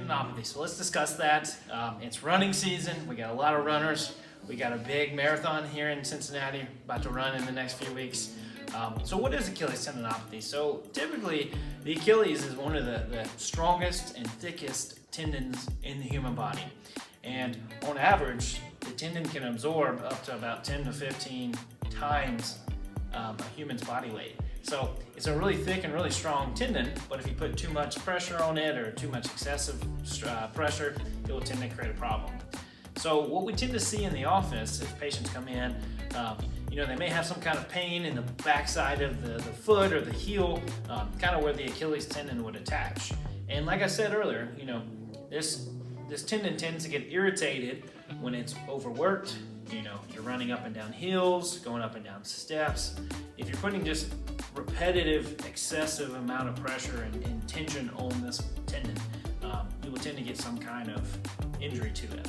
tendinopathy. So let's discuss that. It's running season. We got a lot of runners. We got a big marathon here in Cincinnati about to run in the next few weeks. So what is Achilles tendinopathy? So typically the Achilles is one of the strongest and thickest tendons in the human body. And on average, the tendon can absorb up to about 10 to 15 times a human's body weight. So it's a really thick and really strong tendon, but if you put too much pressure on it or too much excessive pressure, it will tend to create a problem. So what we tend to see in the office if patients come in, they may have some kind of pain in the backside of the foot or the heel, kind of where the Achilles tendon would attach. And like I said earlier, this tendon tends to get irritated when it's overworked. You're running up and down hills, going up and down steps. If you're putting just repetitive, excessive amount of pressure and tension on this tendon, you will tend to get some kind of injury to it.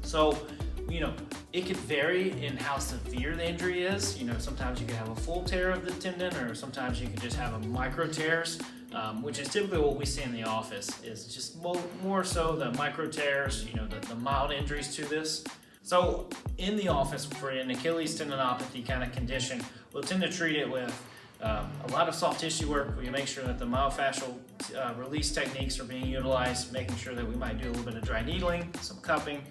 So, it could vary in how severe the injury is. Sometimes you can have a full tear of the tendon, or sometimes you can just have a micro tears, which is typically what we see in the office, is just more so the micro tears, the mild injuries to this. So in the office for an Achilles tendinopathy kind of condition, we'll tend to treat it with a lot of soft tissue work. We make sure that the myofascial release techniques are being utilized, making sure that we might do a little bit of dry needling, some cupping,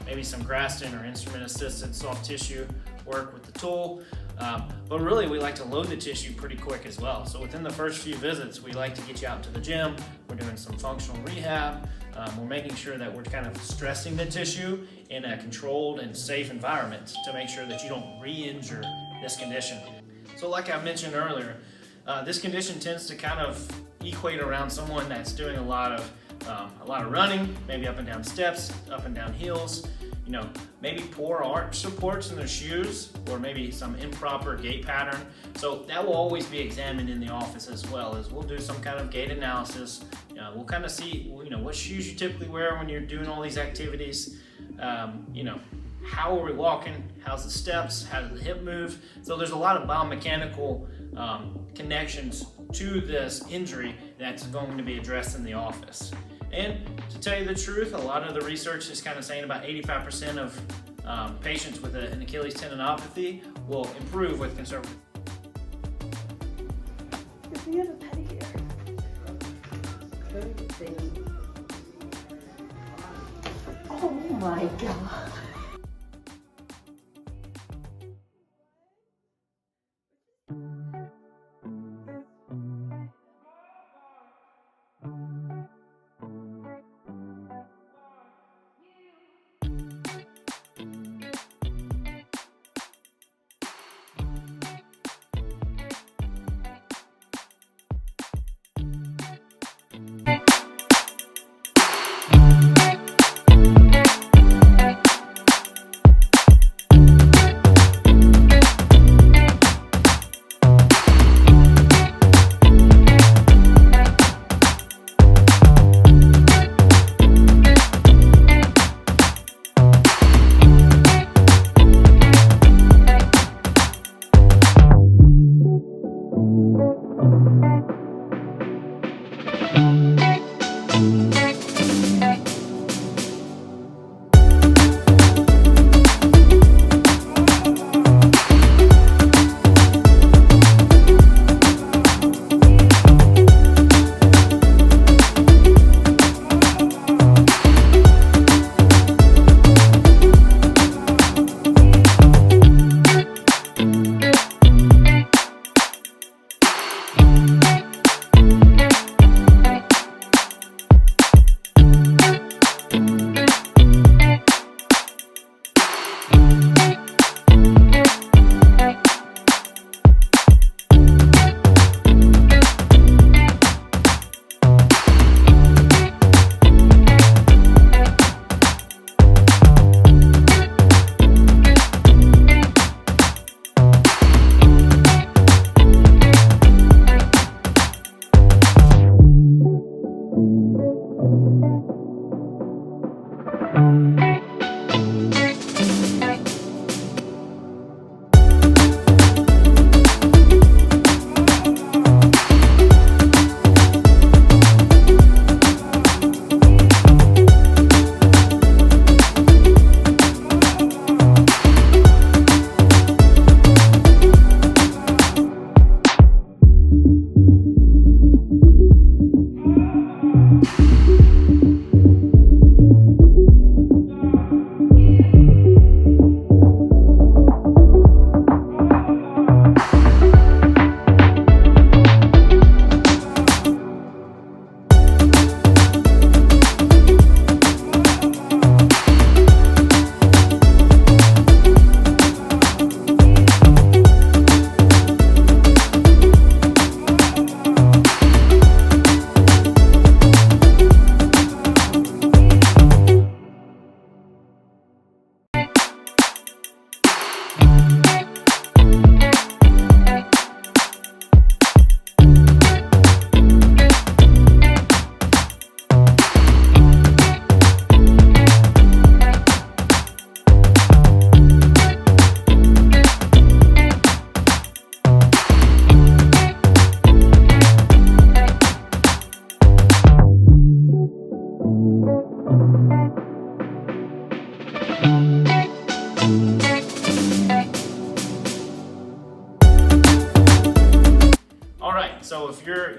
maybe some Graston or instrument-assisted soft tissue work with the tool. But really, we like to load the tissue pretty quick as well. So within the first few visits, we like to get you out to the gym. We're doing some functional rehab. We're making sure that we're kind of stressing the tissue in a controlled and safe environment to make sure that you don't re-injure this condition. So like I mentioned earlier, this condition tends to kind of equate around someone that's doing a lot of running, maybe up and down steps, up and down hills, maybe poor arch supports in their shoes, or maybe some improper gait pattern. So that will always be examined in the office, as well as we'll do some kind of gait analysis. We'll kind of see, what shoes you typically wear when you're doing all these activities. How are we walking? How's the steps? How does the hip move? So there's a lot of biomechanical connections to this injury that's going to be addressed in the office. And to tell you the truth, a lot of the research is kind of saying about 85% of patients with an Achilles tendinopathy will improve with conservative. If we have a pedicure. Oh my God. So if you're,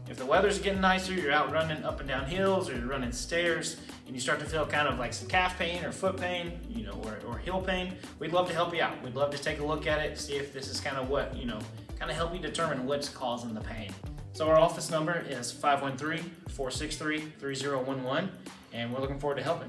if the weather's getting nicer, you're out running up and down hills, or you're running stairs, and you start to feel kind of like some calf pain or foot pain, or heel pain, we'd love to help you out. We'd love to take a look at it, see if this is kind of what, kind of help you determine what's causing the pain. So our office number is 513-463-3011, and we're looking forward to helping.